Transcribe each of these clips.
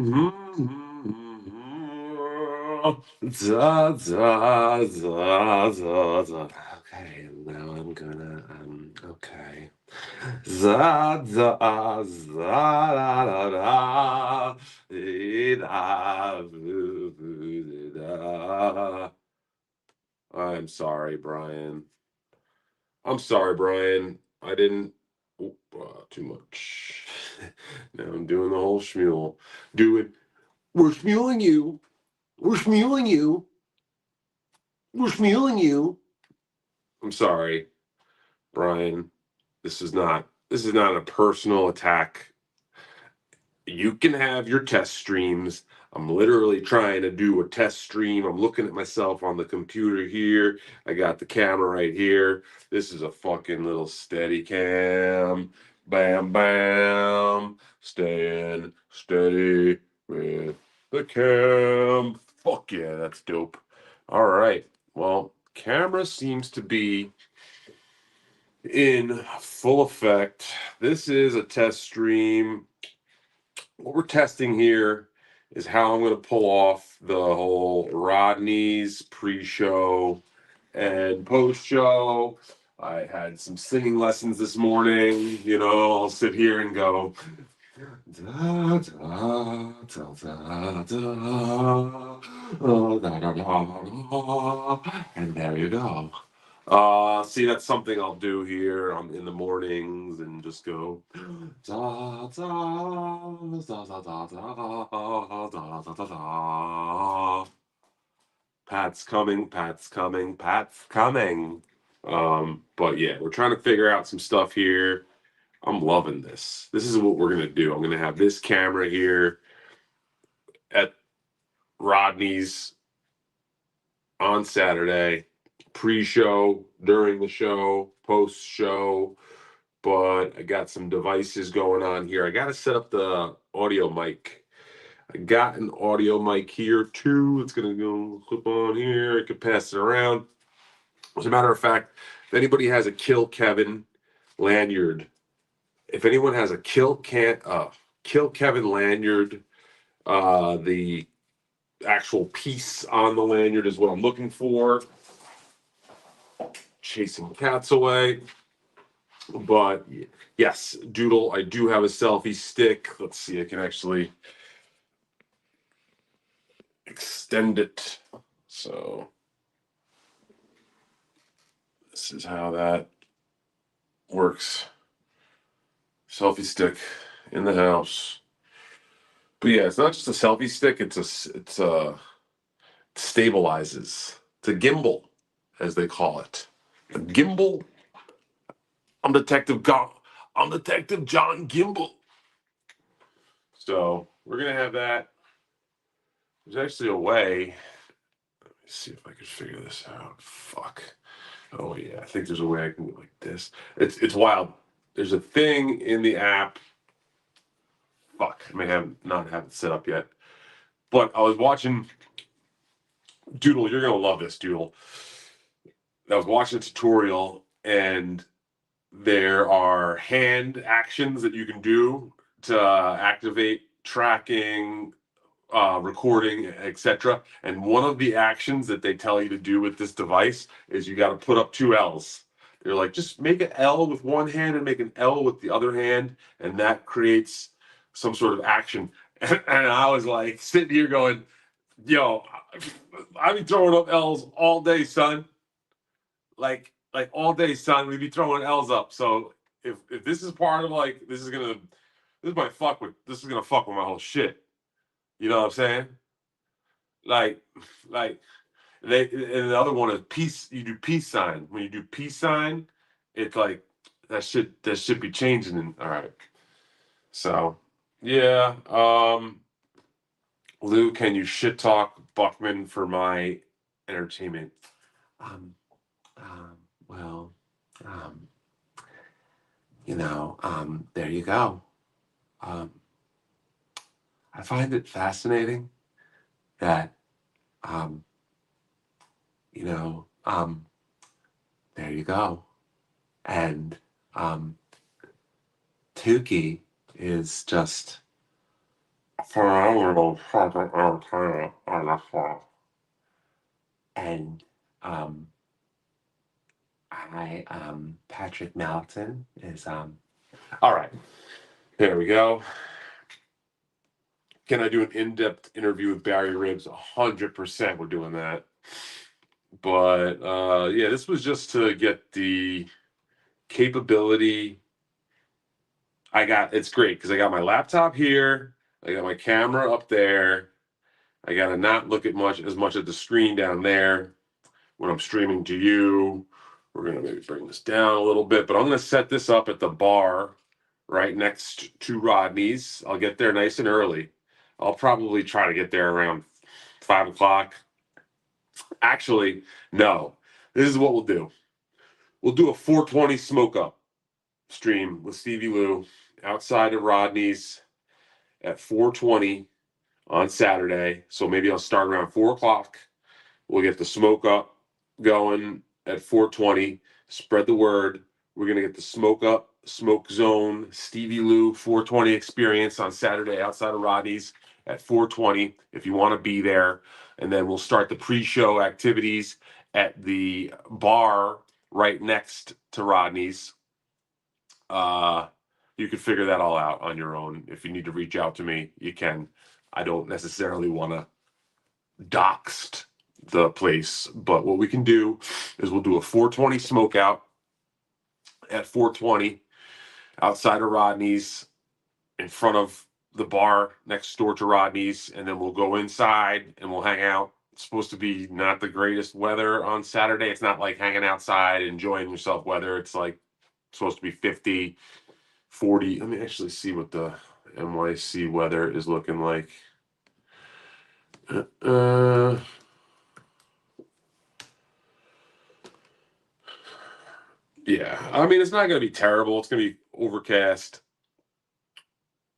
Da, da, da, da, da. Okay, now I'm gonna, okay. Za, za, za, da, da, da, da, boo, boo, da. I'm sorry, Brian. I'm sorry, Brian. I didn't. Oop, too much. Now I'm doing the whole schmule. Doing. We're schmuling you. We're schmuling you. We're schmuling you. I'm sorry, Brian. This is not a personal attack. You can have your test streams. I'm literally trying to do a test stream. I'm looking at myself on the computer here. I got the camera right here. This is a fucking little steady cam. Bam, bam. Staying steady with the cam. Fuck yeah, that's dope. All right. Well, camera seems to be in full effect. This is a test stream. What we're testing here is how I'm going to pull off the whole Rodney's pre-show and post-show. I had some singing lessons this morning. I'll sit here and go da, da, da, da, da, da, da, da, and there you go. See, that's something I'll do here in the mornings and just go da da da da da da da da da da. Pat's coming, Pat's coming, Pat's coming. But yeah, we're trying to figure out some stuff here. I'm loving this. This is what we're gonna do. I'm gonna have this camera here at Rodney's on Saturday, pre-show, during the show, post-show. But I got some devices going on here. I got to set up the audio mic. I got an audio mic here too. It's gonna go clip on here. I could pass it around. As a matter of fact, if anybody has a Kill Kevin lanyard, if anyone has a Kill Kevin lanyard, the actual piece on the lanyard is what I'm looking for. Chasing cats away. But yes, Doodle, I do have a selfie stick. Let's see, I can actually extend it. So this is how that works. Selfie stick in the house. But yeah, it's not just a selfie stick. It stabilizes. It's a gimbal, as they call it. A gimbal. I'm Detective John Gimbal. So we're gonna have that. There's actually a way. Let me see if I can figure this out. Fuck. Oh yeah, I think there's a way I can go like this. It's wild. There's a thing in the app. Fuck, I may have not have it set up yet. But I was watching Doodle. You're gonna love this, Doodle. I was watching a tutorial, and there are hand actions that you can do to activate tracking, recording, etc. And one of the actions that they tell you to do with this device is you got to put up two L's. They're like, just make an L with one hand and make an L with the other hand, and that creates some sort of action. And I was like sitting here going, yo, I be throwing up L's all day, son. Like all day, son. We be throwing L's up. So if this is part of like this is gonna fuck with my whole shit. You know what I'm saying? Like like and the other one is peace. You do peace sign. When you do peace sign, it's like that should be changing. All right. So yeah. Lou, can you shit talk Buckman for my entertainment? Um, um, well, um, there you go. Um, I find it fascinating that, um, you know, um, there you go. And Tukey is just phenomenal fucking entertainer on the show. And um, Patrick Melton is all right. There we go. Can I do an in-depth interview with Barry Ribs? 100% we're doing that. But yeah, this was just to get the capability. It's great because I got my laptop here, I got my camera up there, I gotta not look at as much at the screen down there when I'm streaming to you. We're gonna maybe bring this down a little bit, but I'm gonna set this up at the bar right next to Rodney's. I'll get there nice and early. I'll probably try to get there around 5 o'clock. Actually, no. This is what we'll do. We'll do a 420 smoke up stream with Stevie Lou outside of Rodney's at 420 on Saturday. So maybe I'll start around 4 o'clock. We'll get the smoke up going at 420. Spread the word. We're gonna get the smoke up, smoke zone, Stevie Lou 420 experience on Saturday outside of Rodney's at 420. If you want to be there, and then we'll start the pre-show activities at the bar right next to Rodney's. You can figure that all out on your own. If you need to reach out to me, you can. I don't necessarily want to doxed the place, but what we can do is we'll do a 420 smoke out at 420 outside of Rodney's in front of the bar next door to Rodney's, and then we'll go inside and we'll hang out. It's supposed to be not the greatest weather on Saturday. It's not like hanging outside enjoying yourself weather. It's like supposed to be 50, 40. Let me actually see what the NYC weather is looking like. Yeah, I mean, it's not going to be terrible. It's going to be overcast,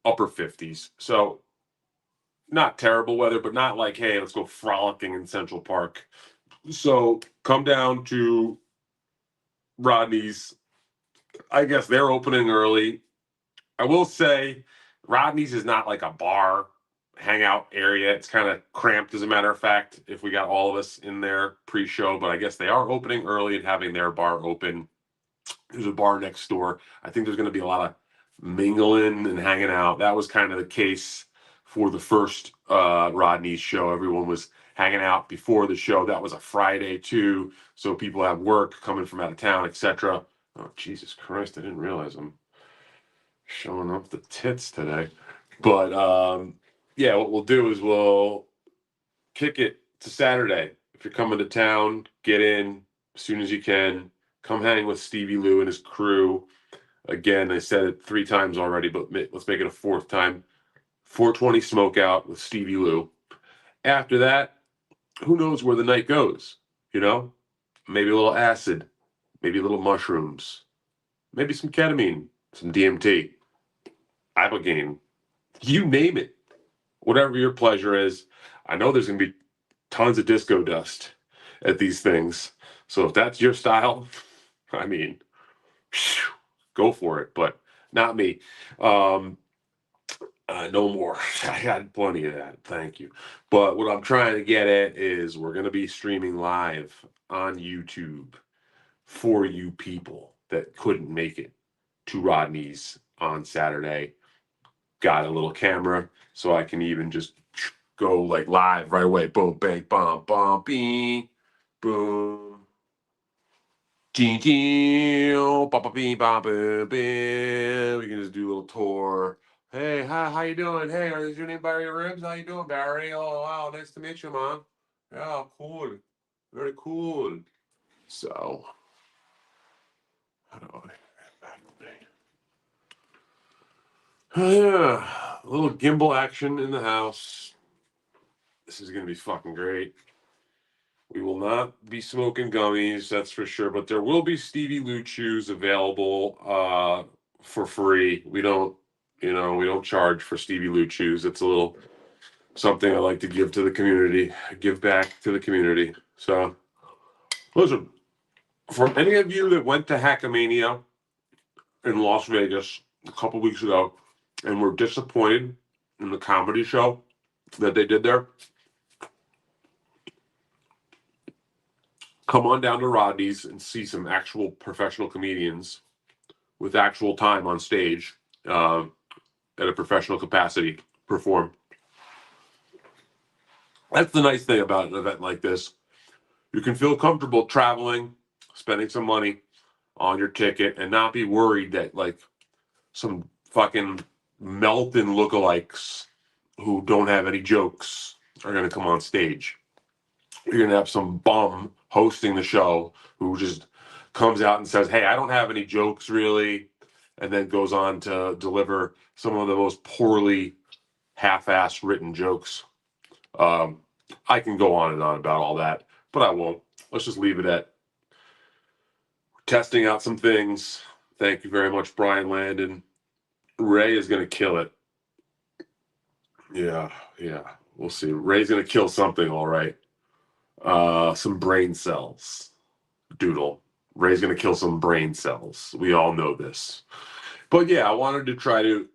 upper 50s. So, not terrible weather, but not like, hey, let's go frolicking in Central Park. So, come down to Rodney's. I guess they're opening early. I will say, Rodney's is not like a bar hangout area. It's kind of cramped, as a matter of fact, if we got all of us in there pre show. But I guess they are opening early and having their bar open. There's a bar next door. I think there's going to be a lot of mingling and hanging out. That was kind of the case for the first Rodney's show. Everyone was hanging out before the show. That was a Friday too, so people have work coming from out of town, etc. Oh, Jesus Christ! I didn't realize I'm showing off the tits today. But yeah, what we'll do is we'll kick it to Saturday. If you're coming to town, get in as soon as you can. Come hang with Stevie Lou and his crew. Again, I said it 3 times already, but let's make it a 4th time. 420 smoke out with Stevie Lou. After that, who knows where the night goes? You know, maybe a little acid, maybe a little mushrooms, maybe some ketamine, some DMT, ibogaine, you name it. Whatever your pleasure is. I know there's going to be tons of disco dust at these things. So if that's your style, I mean, go for it, but not me. No more. I got plenty of that. Thank you. But what I'm trying to get at is we're going to be streaming live on YouTube for you people that couldn't make it to Rodney's on Saturday. Got a little camera so I can even just go like live right away. Boom, bang, bomb, bomb, bing, boom. We can just do a little tour. Hey, hi, how you doing? Hey, is your name Barry Ribs? How you doing, Barry? Oh, wow, nice to meet you, man. Yeah, cool. Very cool. So, how do yeah, a little gimbal action in the house. This is gonna be fucking great. We will not be smoking gummies, that's for sure. But there will be Stevie Lou chews available for free. We don't charge for Stevie Lou chews. It's a little something I like to give to the community, give back to the community. So, listen, for any of you that went to Hackamania in Las Vegas a couple weeks ago and were disappointed in the comedy show that they did there. Come on down to Rodney's and see some actual professional comedians with actual time on stage at a professional capacity perform. That's the nice thing about an event like this. You can feel comfortable traveling, spending some money on your ticket, and not be worried that like some fucking Melton lookalikes who don't have any jokes are going to come on stage. You're going to have some bum hosting the show who just comes out and says, "Hey, I don't have any jokes really," and then goes on to deliver some of the most poorly half-assed written jokes. I can go on and on about all that, but I won't. Let's just leave it at testing out some things. Thank you very much, Brian Landon. Ray is going to kill it. Yeah. We'll see. Ray's going to kill something, all right. Some brain cells. Doodle. Ray's going to kill some brain cells. We all know this. But yeah, I wanted to try to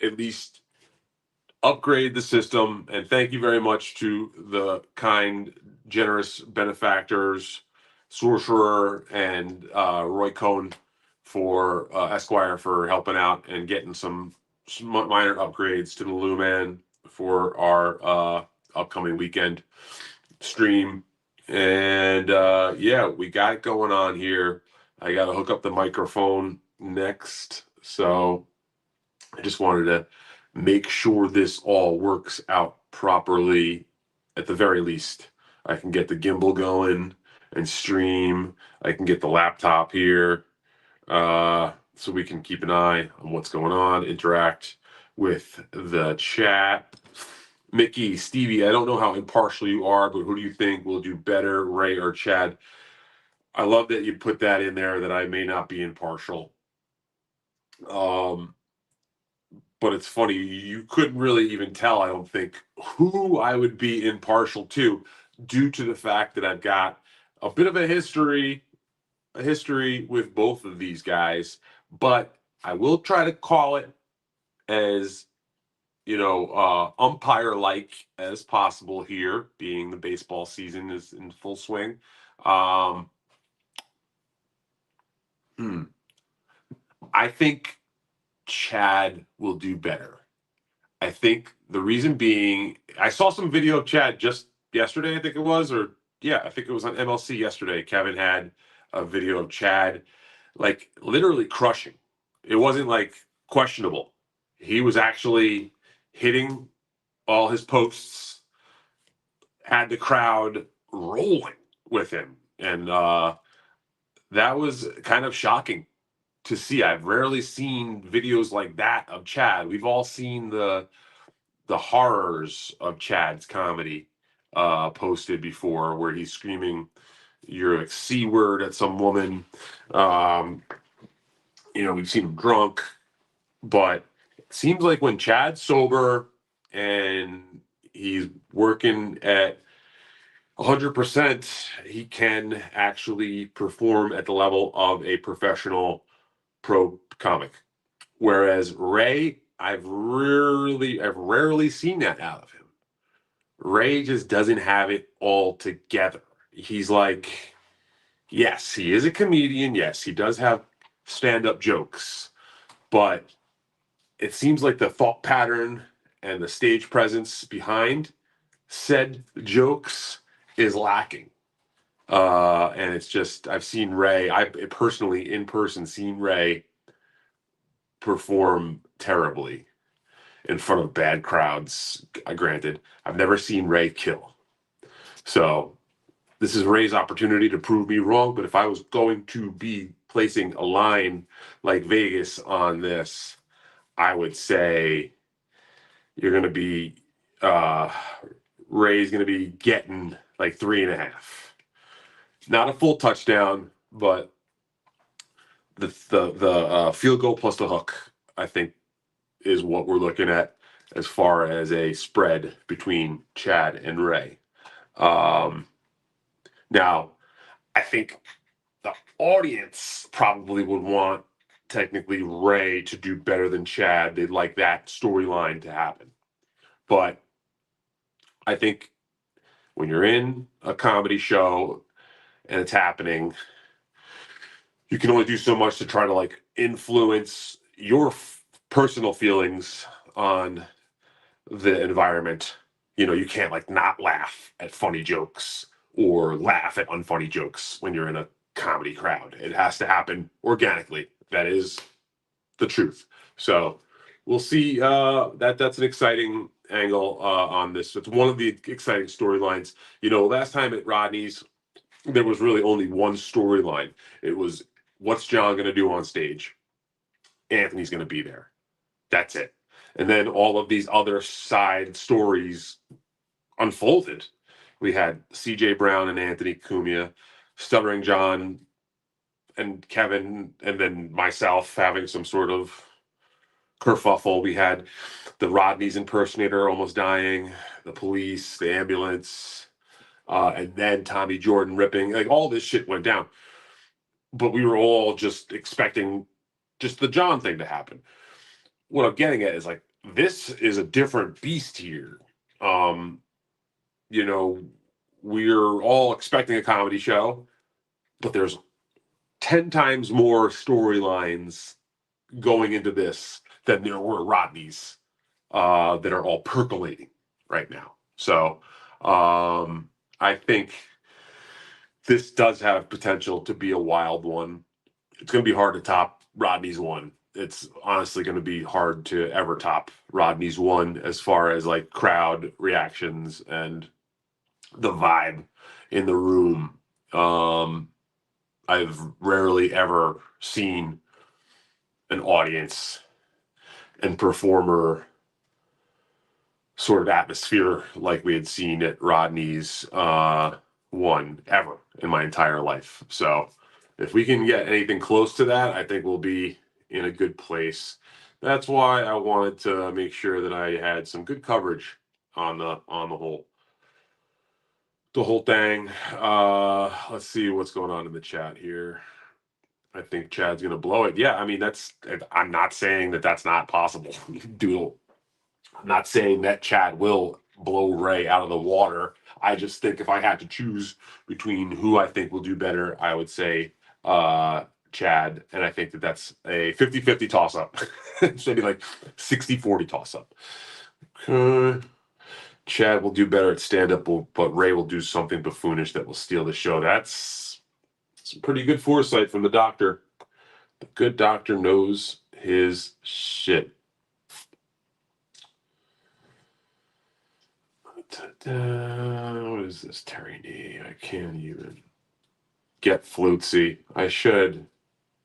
at least upgrade the system. And thank you very much to the kind, generous benefactors, Sorcerer and Roy Cohn for Esquire for helping out and getting some minor upgrades to the Lumen for our upcoming weekend stream. And yeah, we got it going on here. I got to hook up the microphone next. So I just wanted to make sure this all works out properly. At the very least, I can get the gimbal going and stream. I can get the laptop here so we can keep an eye on what's going on, interact with the chat. Mickey, Stevie, I don't know how impartial you are, but who do you think will do better, Ray or Chad? I love that you put that in there, that I may not be impartial. But it's funny, you couldn't really even tell, I don't think, who I would be impartial to, due to the fact that I've got a bit of a history with both of these guys. But I will try to call it as, umpire-like as possible here, being the baseball season is in full swing. I think Chad will do better. I think the reason being, I saw some video of Chad just yesterday, I think it was, I think it was on MLC yesterday. Kevin had a video of Chad, like literally crushing. It wasn't like questionable. He was actually hitting all his posts, had the crowd rolling with him. And that was kind of shocking to see. I've rarely seen videos like that of Chad. We've all seen the horrors of Chad's comedy posted before, where he's screaming your C word at some woman. We've seen him drunk, but it seems like when Chad's sober and he's working at 100%, he can actually perform at the level of a professional pro comic. Whereas Ray, I've rarely seen that out of him. Ray just doesn't have it all together. He's like, yes, he is a comedian. Yes, he does have stand-up jokes, but it seems like the thought pattern and the stage presence behind said jokes is lacking. And it's just, I've seen Ray, I personally in person seen Ray perform terribly in front of bad crowds. Granted, I've never seen Ray kill. So this is Ray's opportunity to prove me wrong. But if I was going to be placing a line like Vegas on this, I would say you're going to be, Ray's going to be getting like 3.5. Not a full touchdown, but the field goal plus the hook, I think, is what we're looking at as far as a spread between Chad and Ray. Now, I think the audience probably would want technically Ray to do better than Chad. They'd like that storyline to happen. But I think when you're in a comedy show and it's happening, you can only do so much to try to like influence your personal feelings on the environment. You know, you can't like not laugh at funny jokes or laugh at unfunny jokes when you're in a comedy crowd. It has to happen organically. That is the truth. So we'll see. That's an exciting angle on this. It's one of the exciting storylines. You know, last time at Rodney's, there was really only one storyline. It was what's John going to do on stage? Anthony's going to be there. That's it. And then all of these other side stories unfolded. We had CJ Brown and Anthony Cumia, Stuttering John and Kevin, and then myself having some sort of kerfuffle. We had the Rodney's impersonator almost dying, the police, the ambulance, and then Tommy Jordan ripping. Like all this shit went down. But we were all just expecting just the John thing to happen. What I'm getting at is like this is a different beast here. You know, we're all expecting a comedy show, but there's 10 times more storylines going into this than there were Rodney's that are all percolating right now. So I think this does have potential to be a wild one. It's going to be hard to top Rodney's one. It's honestly going to be hard to ever top Rodney's one as far as like crowd reactions and the vibe in the room. I've rarely ever seen an audience and performer sort of atmosphere like we had seen at Rodney's one ever in my entire life. So if we can get anything close to that, I think we'll be in a good place. That's why I wanted to make sure that I had some good coverage on the whole thing. Let's see what's going on in the chat here. I think Chad's gonna blow it. Yeah, I mean I'm not saying that that's not possible. Doodle. I'm not saying that Chad will blow Ray out of the water. I just think if I had to choose between who I think will do better, I would say Chad. And I think that that's a 50-50 toss-up. Maybe like 60-40 toss-up. Chad will do better at stand-up, but Ray will do something buffoonish that will steal the show. That's some pretty good foresight from the doctor. The good doctor knows his shit. What is this, Terry Nee? I can't even get Flutzy. I should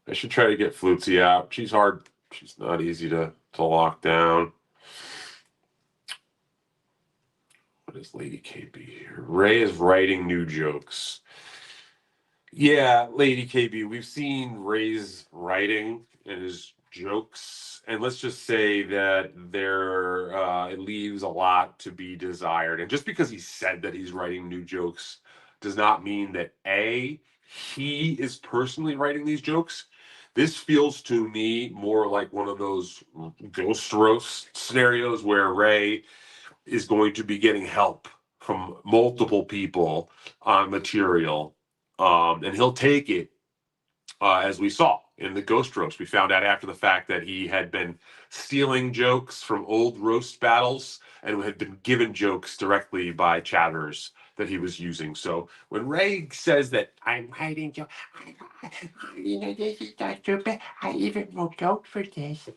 try to get Flutzy out. She's hard. She's not easy to lock down. What is Lady KB here? Ray is writing new jokes. Yeah, Lady KB, we've seen Ray's writing and his jokes, and let's just say that it leaves a lot to be desired. And just because he said that he's writing new jokes does not mean that he is personally writing these jokes. This feels to me more like one of those ghost roast scenarios where Ray is going to be getting help from multiple people on material. And he'll take it, as we saw in the ghost roast. We found out after the fact that he had been stealing jokes from old roast battles and had been given jokes directly by chatters that he was using. So when Ray says that I'm hiding jokes, this is not stupid. I even wrote jokes for this.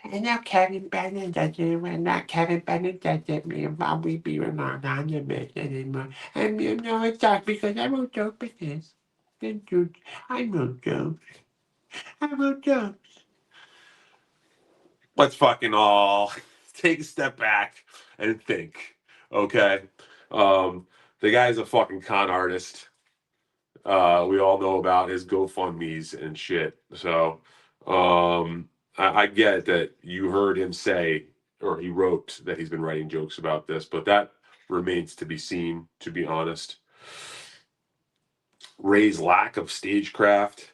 And now Kevin Bennett does it. When not Kevin Bennett does it, me and Bobby B are not on the bed anymore. And you know it's not because I wrote jokes for this. I wrote jokes. I wrote jokes. Let's fucking all take a step back and think. Okay. The guy's a fucking con artist. We all know about his GoFundMe's and shit. So I get that you heard him say, or he wrote that he's been writing jokes about this, but that remains to be seen, to be honest. Ray's lack of stagecraft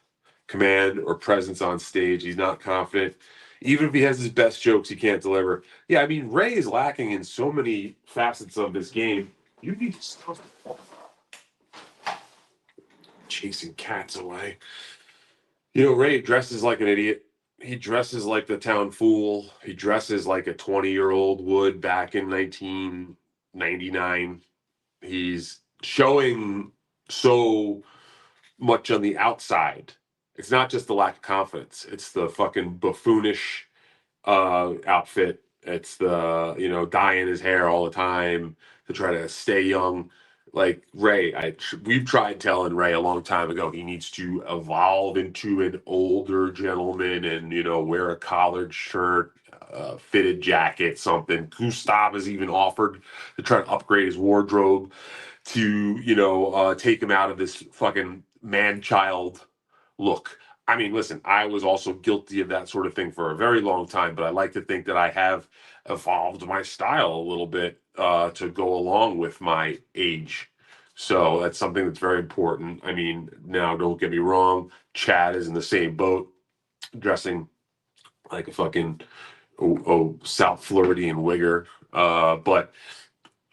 command or presence on stage. He's not confident. Even if he has his best jokes, he can't deliver. Yeah, I mean, Ray is lacking in so many facets of this game. You need to stop chasing cats away. You know, Ray dresses like an idiot. He dresses like the town fool. He dresses like a 20-year-old would back in 1999. He's showing so much on the outside. It's not just the lack of confidence. It's the fucking buffoonish outfit. It's the, dyeing his hair all the time to try to stay young. Like Ray, we've tried telling Ray a long time ago he needs to evolve into an older gentleman and wear a collared shirt, fitted jacket, something. Gustav has even offered to try to upgrade his wardrobe to take him out of this fucking man child look. I mean, listen, I was also guilty of that sort of thing for a very long time, but I like to think that I have evolved my style a little bit to go along with my age. So that's something that's very important. I mean, now don't get me wrong, Chad is in the same boat, dressing like a fucking South Floridian wigger. But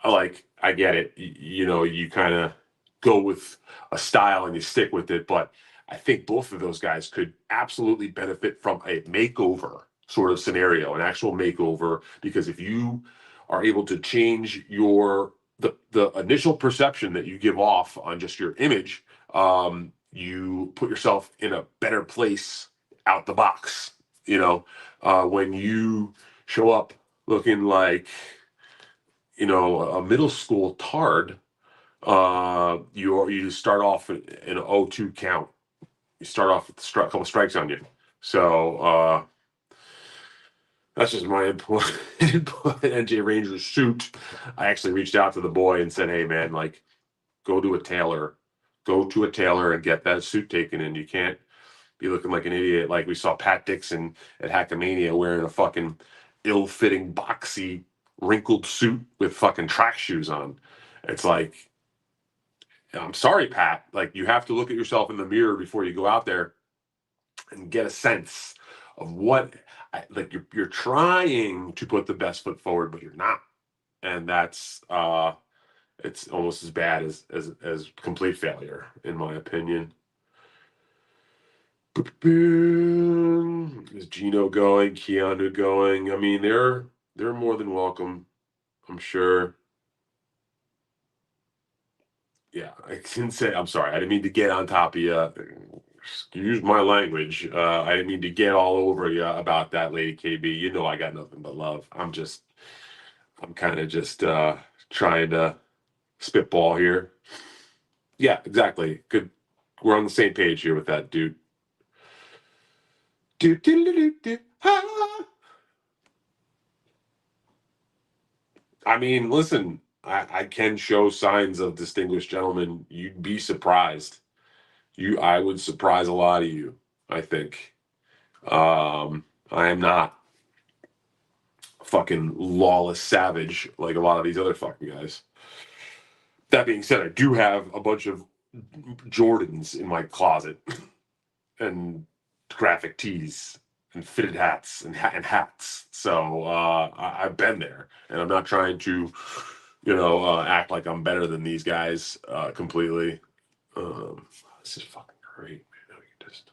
I get it. You kind of go with a style and you stick with it. But I think both of those guys could absolutely benefit from a makeover sort of scenario, an actual makeover. Because if you are able to change the initial perception that you give off on just your image, you put yourself in a better place out the box. When you show up looking like a middle school tard, you start off in an 0-2 count. You start off with a couple strikes on you. So that's just my input. NJ Ranger's suit. I actually reached out to the boy and said, "Hey man, like, go to a tailor. Go to a tailor and get that suit taken in. You can't be looking like an idiot like we saw Pat Dixon at Hackamania wearing a fucking ill-fitting, boxy, wrinkled suit with fucking track shoes on." It's like, I'm sorry, Pat. Like, you have to look at yourself in the mirror before you go out there and get a sense of what, like, you're trying to put the best foot forward, but you're not, and that's it's almost as bad as complete failure, in my opinion. Is Gino going? Keanu going? I mean, they're more than welcome, I'm sure. Yeah, I can say I'm sorry. I didn't mean to get on top of you. Excuse my language. I didn't mean to get all over you about that, Lady KB. You know I got nothing but love. I'm kind of just trying to spitball here. Yeah, exactly. Good. We're on the same page here with that, dude. Do, do, do, do, do. Ah. I mean, listen, I can show signs of distinguished gentlemen. You'd be surprised. I would surprise a lot of you, I think. I am not a fucking lawless savage like a lot of these other fucking guys. That being said, I do have a bunch of Jordans in my closet and graphic tees and fitted hats and hats. So I've been there, and I'm not trying to, act like I'm better than these guys completely. This is fucking great, man. We can just.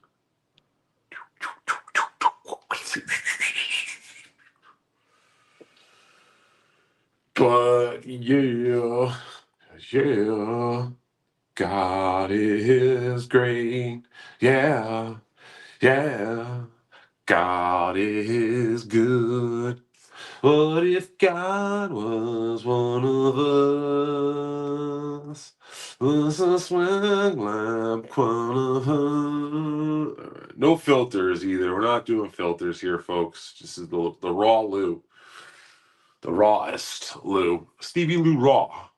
But yeah, God is great. Yeah, yeah, God is good. What if God was one of us? Was a swag lamp one of us? All right. No filters either. We're not doing filters here, folks. This is the raw Lou. The rawest Lou. Stevie Lou Raw.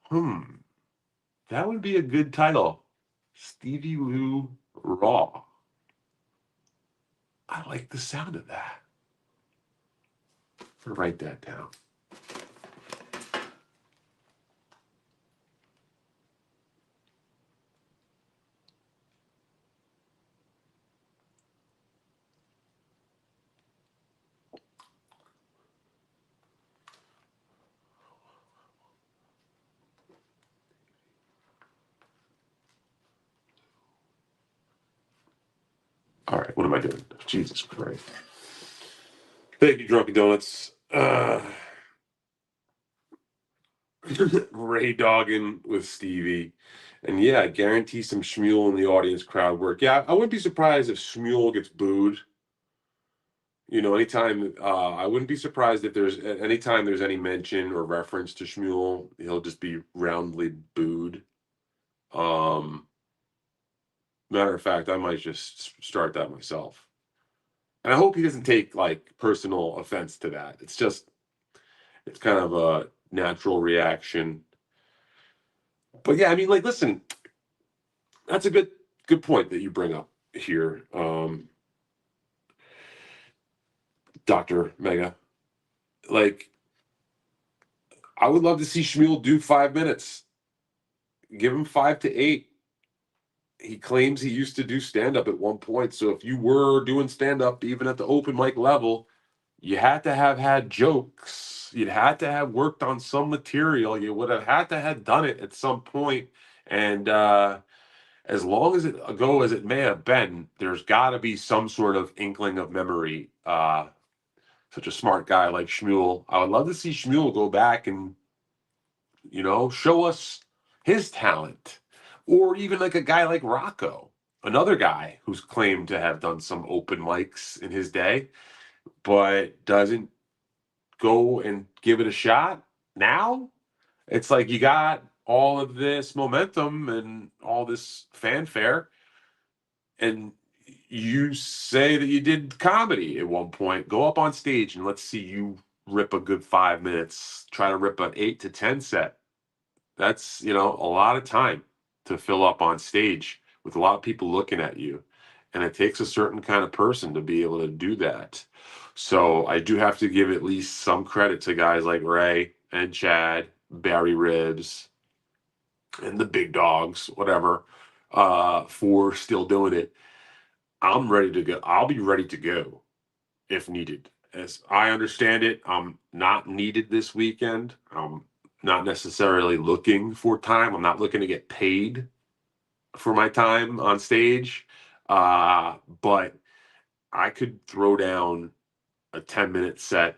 That would be a good title. Stevie Lou Raw. I like the sound of that. I'm gonna write that down. All right, what am I doing? Jesus Christ. Thank you, Drunken Donuts. Ray dogging with Stevie. And yeah, I guarantee some Shmuel in the audience crowd work. Yeah, I wouldn't be surprised if Shmuel gets booed. You know, anytime I wouldn't be surprised if there's anytime there's any mention or reference to Shmuel, he'll just be roundly booed. Um, Matter of fact, I might just start that myself. And I hope he doesn't take like personal offense to that. It's kind of a natural reaction. But yeah, I mean, like, listen, that's a good point that you bring up here, Dr. Mega. Like, I would love to see Shmuel do 5 minutes. Give him 5 to 8. He claims he used to do stand up at one point. So if you were doing stand up, even at the open mic level, you had to have had jokes. You'd had to have worked on some material. You would have had to have done it at some point. And as long as it ago as it may have been, there's got to be some sort of inkling of memory. Such a smart guy like Shmuel. I would love to see Shmuel go back and, show us his talent. Or even like a guy like Rocco, another guy who's claimed to have done some open mics in his day, but doesn't go and give it a shot now. It's like you got all of this momentum and all this fanfare, and you say that you did comedy at one point. Go up on stage and let's see you rip a good 5 minutes. Try to rip an 8 to 10 set. That's a lot of time to fill up on stage with a lot of people looking at you, and it takes a certain kind of person to be able to do that. So I do have to give at least some credit to guys like Ray and Chad, Barry Ribs, and the big dogs, whatever, for still doing it. I'm ready to go. I'll be ready to go if needed. As I understand it, I'm not needed this weekend. I'm not necessarily looking for time. I'm not looking to get paid for my time on stage. But I could throw down a 10-minute set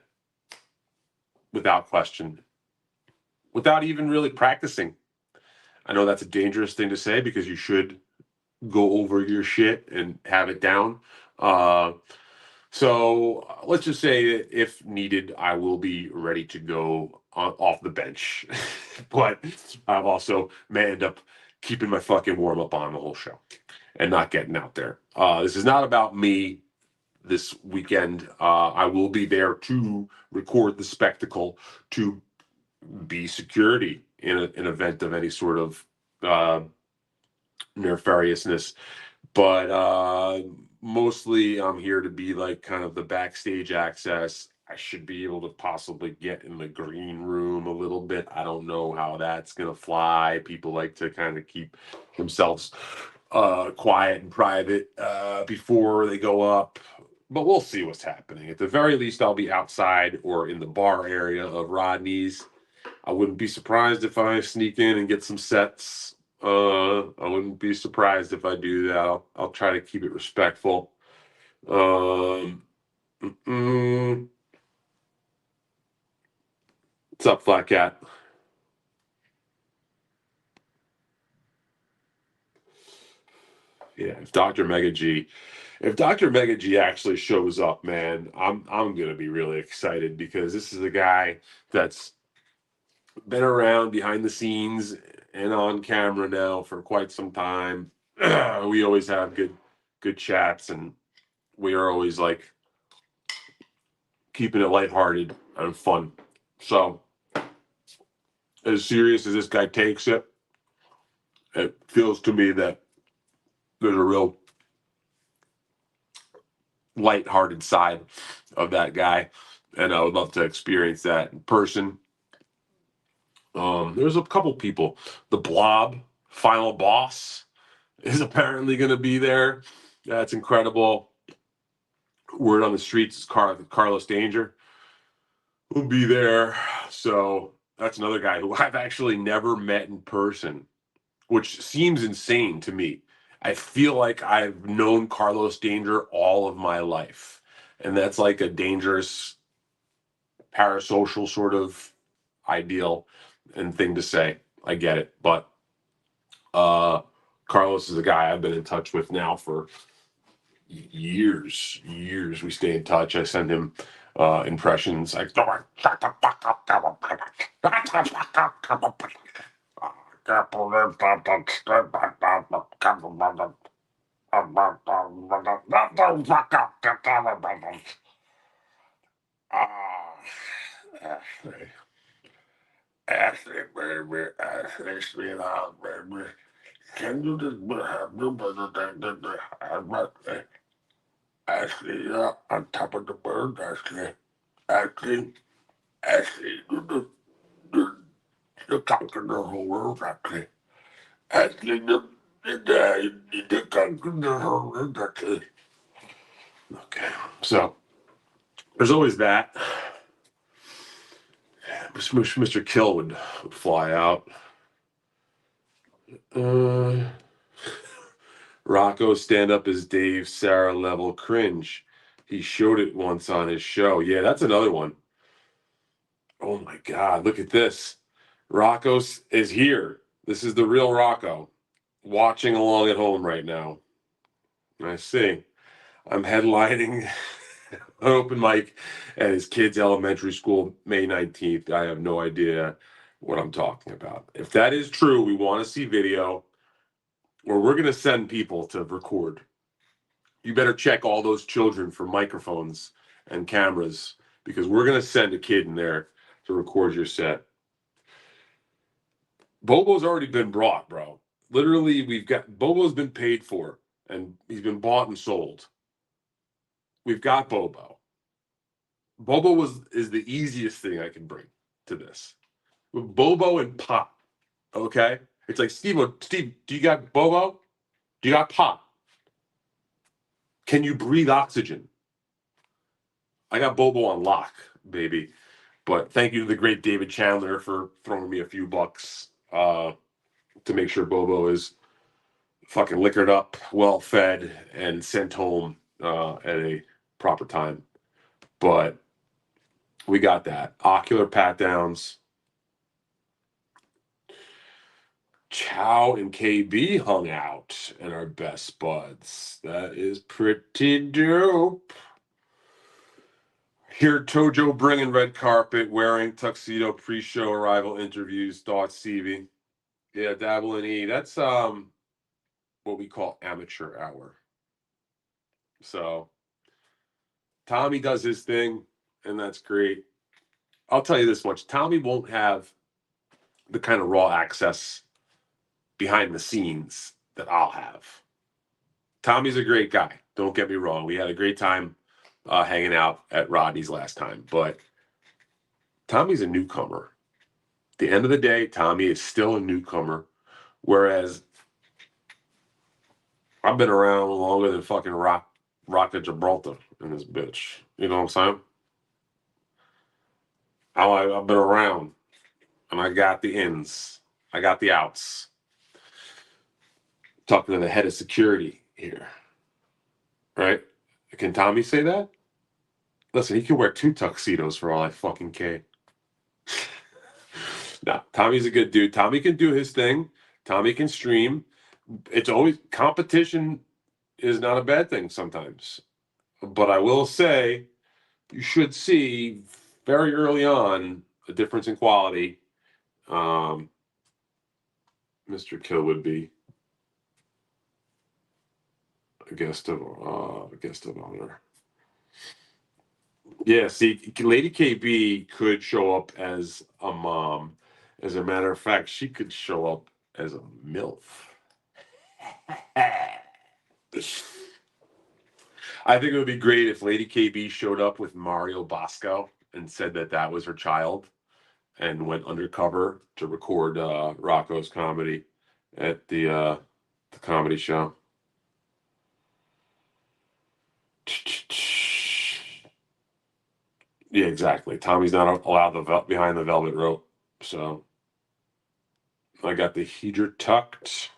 without question, without even really practicing. I know that's a dangerous thing to say because you should go over your shit and have it down. So let's just say that if needed, I will be ready to go off the bench. But I've also may end up keeping my fucking warm up on the whole show and not getting out there. This is not about me this weekend. I will be there to record the spectacle, to be security in an event of any sort of nefariousness. But mostly I'm here to be like kind of the backstage access. I should be able to possibly get in the green room a little bit. I don't know how that's gonna fly. People like to kind of keep themselves quiet and private before they go up. But we'll see what's happening. At the very least, I'll be outside or in the bar area of Rodney's. I wouldn't be surprised if I sneak in and get some sets. I wouldn't be surprised if I do that. I'll try to keep it respectful. Um, What's up, Flat Cat? Yeah, if Dr. Mega G actually shows up, man, I'm gonna be really excited because this is a guy that's been around behind the scenes and on camera now for quite some time. We always have good chats, and we are always like keeping it lighthearted and fun. So, as serious as this guy takes it, it feels to me that there's a real lighthearted side of that guy, and I would love to experience that in person. There's a couple people. The Blob, Final Boss, is apparently going to be there. That's incredible. Word on the streets is Carlos Danger will be there. So that's another guy who I've actually never met in person, which seems insane to me. I feel like I've known Carlos Danger all of my life. And that's like a dangerous parasocial sort of ideal and thing to say. I get it. But Carlos is a guy I've been in touch with now for years. We stay in touch. I send him impressions. I shut the fuck up. Ashley, Ashley, baby, Ashley, sweetheart, baby. Can you just Ashley, on top of the bird, Ashley. Ashley, Ashley, you conquer the whole world, Ashley. Ashley, you conquer the whole world, Ashley. Okay, so there's always that. Mr. Kill would fly out. Rocco stand up as Dave Sarah level cringe. He showed it once on his show. Yeah, that's another one. Oh my God, look at this. Rocco is here. This is the real Rocco watching along at home right now. I see. I'm headlining an open mic at his kid's elementary school May 19th. I have no idea what I'm talking about. If that is true, we want to see video, or we're going to send people to record. You better check all those children for microphones and cameras, because we're going to send a kid in there to record your set. Bobo's already been brought, bro. Literally, Bobo's been paid for, and he's been bought and sold. We've got Bobo. Bobo is the easiest thing I can bring to this. With Bobo and Pop, okay? It's like, Steve, do you got Bobo? Do you got Pop? Can you breathe oxygen? I got Bobo on lock, baby. But thank you to the great David Chandler for throwing me a few bucks to make sure Bobo is fucking liquored up, well fed, and sent home at a proper time. But we got that. Ocular pat downs. Chow and KB hung out and are best buds. That is pretty dope. Here, Tojo bringing red carpet, wearing tuxedo, pre-show arrival interviews. Thoughts, Stevie? Yeah, dabble in E. That's what we call amateur hour. So Tommy does his thing, and that's great. I'll tell you this much: Tommy won't have the kind of raw access behind the scenes that I'll have. Tommy's a great guy. Don't get me wrong. We had a great time hanging out at Rodney's last time, but Tommy's a newcomer. At the end of the day, Tommy is still a newcomer, whereas I've been around longer than fucking Rocket Gibraltar in this bitch. You know what I'm saying? I've been around, and I got the ins. I got the outs. Talking to the head of security here, right? Can Tommy say that? Listen, he can wear 2 tuxedos for all I fucking care. No, Tommy's a good dude. Tommy can do his thing. Tommy can stream. It's always competition is not a bad thing sometimes. But I will say you should see very early on a difference in quality. Mr. Kill would be a guest of honor. Yeah, see, Lady KB could show up as a mom. As a matter of fact, she could show up as a MILF. I think it would be great if Lady KB showed up with Mario Bosco and said that that was her child and went undercover to record Rocco's comedy at the comedy show. Yeah, exactly. Tommy's not allowed behind the velvet rope, so I got the heater tucked.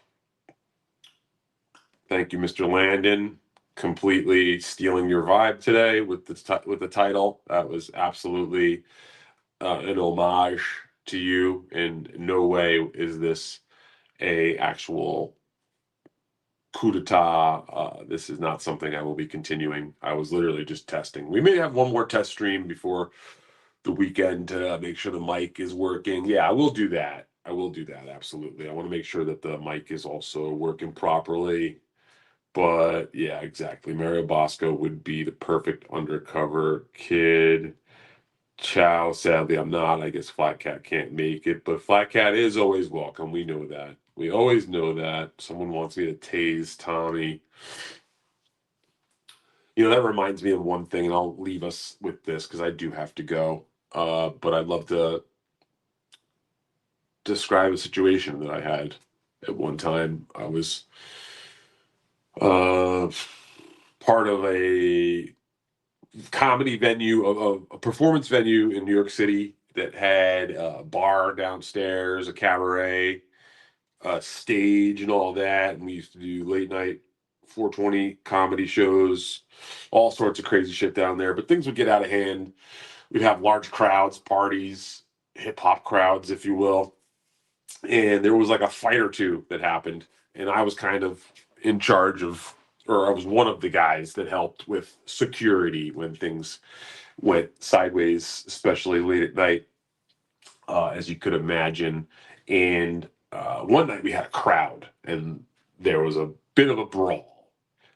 Thank you, Mr. Landon. Completely stealing your vibe today with the title. That was absolutely an homage to you. In no way is this a actual coup d'etat. This is not something I will be continuing. I was literally just testing. We may have one more test stream before the weekend to make sure the mic is working. Yeah, I will do that. I will do that. Absolutely. I want to make sure that the mic is also working properly. But yeah, exactly. Mario Bosco would be the perfect undercover kid. Chow, sadly, I'm not. I guess Flat Cat can't make it, but Flat Cat is always welcome. We know that. We always know that. Someone wants me to tase Tommy. That reminds me of one thing, and I'll leave us with this because I do have to go. But I'd love to describe a situation that I had at one time. I was uh, part of a comedy venue, of a performance venue in New York City that had a bar downstairs, a cabaret, a stage, and all that. And we used to do late night 420 comedy shows, all sorts of crazy shit down there. But things would get out of hand. We'd have large crowds, parties, hip hop crowds, if you will. And there was like a fight or two that happened. And I was kind of in charge of, or I was one of the guys that helped with security when things went sideways, especially late at night, as you could imagine. And one night we had a crowd, and there was a bit of a brawl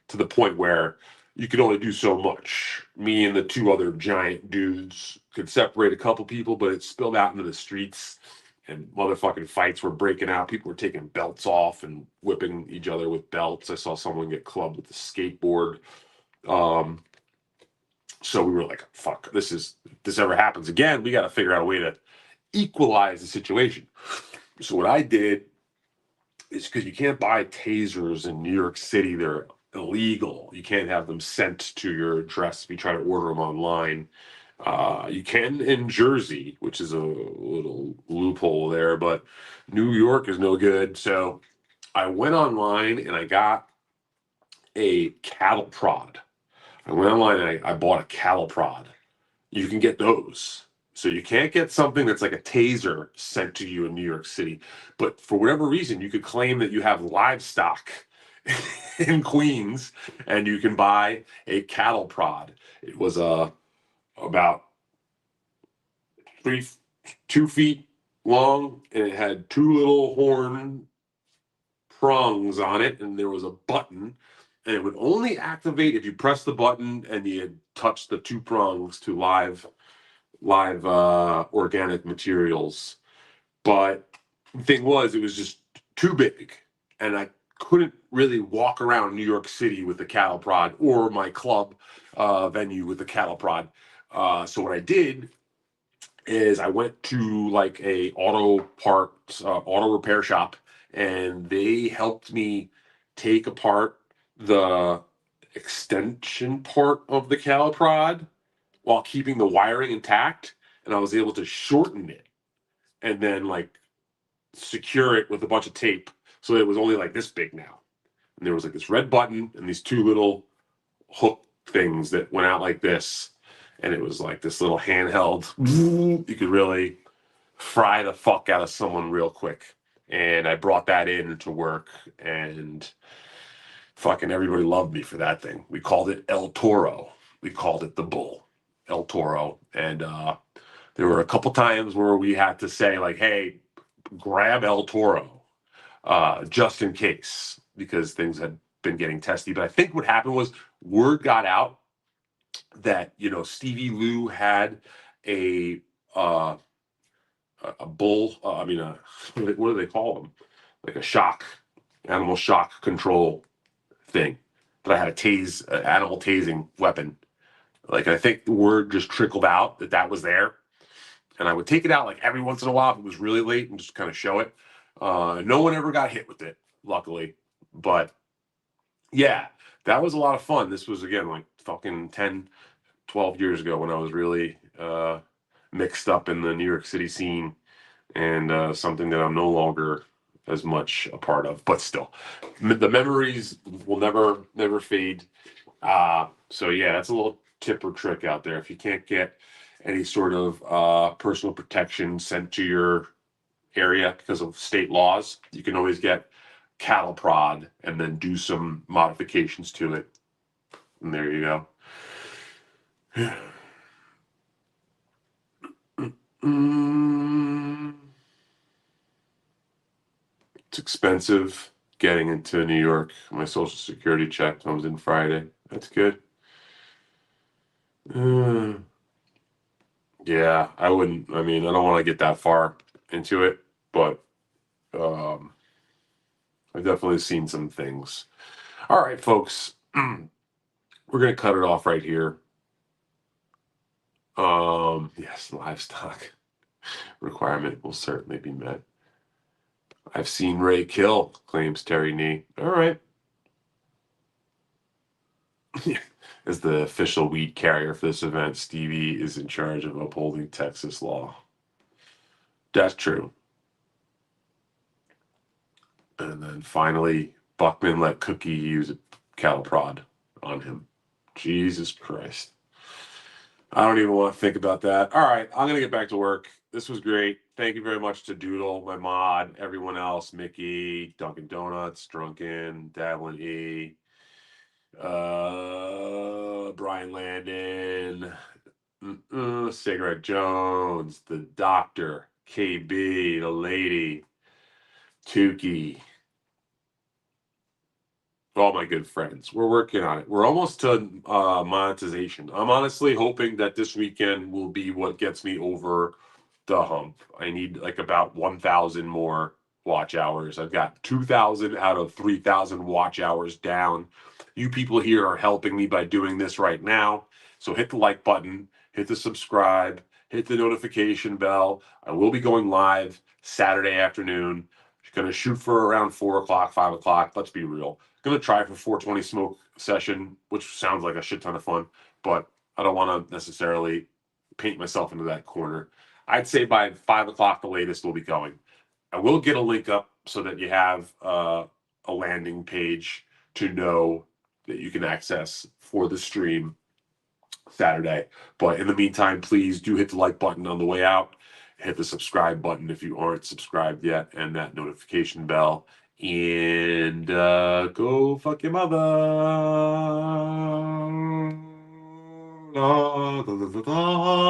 to the point where you could only do so much. Me and the two other giant dudes could separate a couple people, but it spilled out into the streets, and motherfucking fights were breaking out. People were taking belts off and whipping each other with belts. I saw someone get clubbed with a skateboard. Um, so we were like, fuck, if this ever happens again, we got to figure out a way to equalize the situation. So what I did is, because you can't buy tasers in New York City, they're illegal. You can't have them sent to your address if you try to order them online. You can in Jersey, which is a little loophole there, but New York is no good. So I went online and I got a cattle prod. I went online and I bought a cattle prod. You can get those. So you can't get something that's like a taser sent to you in New York City. But for whatever reason, you could claim that you have livestock in Queens and you can buy a cattle prod. It was about 2 feet long, and it had two little horn prongs on it, and there was a button, and it would only activate if you press the button and you had touched the two prongs to live organic materials. But the thing was, it was just too big, and I couldn't really walk around New York City with the cattle prod, or my club venue with the cattle prod. So what I did is I went to like a auto repair shop, and they helped me take apart the extension part of the cattle prod while keeping the wiring intact, and I was able to shorten it and then like secure it with a bunch of tape, so it was only like this big now. And there was like this red button and these two little hook things that went out like this, and it was like this little handheld. You could really fry the fuck out of someone real quick. And I brought that in to work, and fucking everybody loved me for that thing. We called it El Toro. We called it the bull, El Toro. And there were a couple times where we had to say like, "Hey, grab El Toro, just in case," because things had been getting testy. But I think what happened was word got out that Stevie Lou had a uh, a bull. What do they call them? Like a animal shock control thing. That I had animal tasing weapon. Like, I think the word just trickled out that was there, and I would take it out like every once in a while if it was really late and just kind of show it. No one ever got hit with it, luckily. But yeah, that was a lot of fun. This was, again, like fucking 10, 12 years ago when I was really mixed up in the New York City scene, and something that I'm no longer as much a part of, but still, the memories will never fade. So yeah, that's a little tip or trick out there. If you can't get any sort of personal protection sent to your area because of state laws, you can always get cattle prod and then do some modifications to it. And there you go. It's expensive getting into New York. My social security check comes in Friday. That's good. Yeah, I wouldn't. I mean, I don't want to get that far into it, but I've definitely seen some things. All right, folks, we're gonna cut it off right here. Yes, livestock requirement will certainly be met. I've seen Ray kill, claims Terry Nee. All right. As the official weed carrier for this event, Stevie is in charge of upholding Texas law. That's true. And then finally, Buckman let Cookie use a cattle prod on him. Jesus Christ. I don't even want to think about that. All right, I'm going to get back to work. This was great. Thank you very much to Doodle, my mod, everyone else, Mickey, Dunkin' Donuts, Drunken, Davlin E, Brian Landon, Cigarette Jones, the Doctor, KB, the Lady, Tukey, all my good friends. We're working on it. We're almost to monetization. I'm honestly hoping that this weekend will be what gets me over the hump. I need like about 1,000 more watch hours. I've got 2,000 out of 3,000 watch hours down. You people here are helping me by doing this right now. So hit the like button, hit the subscribe, hit the notification bell. I will be going live Saturday afternoon. Going to shoot for around 4 o'clock, 5 o'clock. Let's be real. Going to try for 420 smoke session, which sounds like a shit ton of fun, but I don't want to necessarily paint myself into that corner. I'd say by 5 o'clock, the latest, we'll be going. I will get a link up so that you have a landing page to know that you can access for the stream Saturday. But in the meantime, please do hit the like button on the way out. Hit the subscribe button if you aren't subscribed yet, and that notification bell. And go fuck your mother. La, da, da, da, da.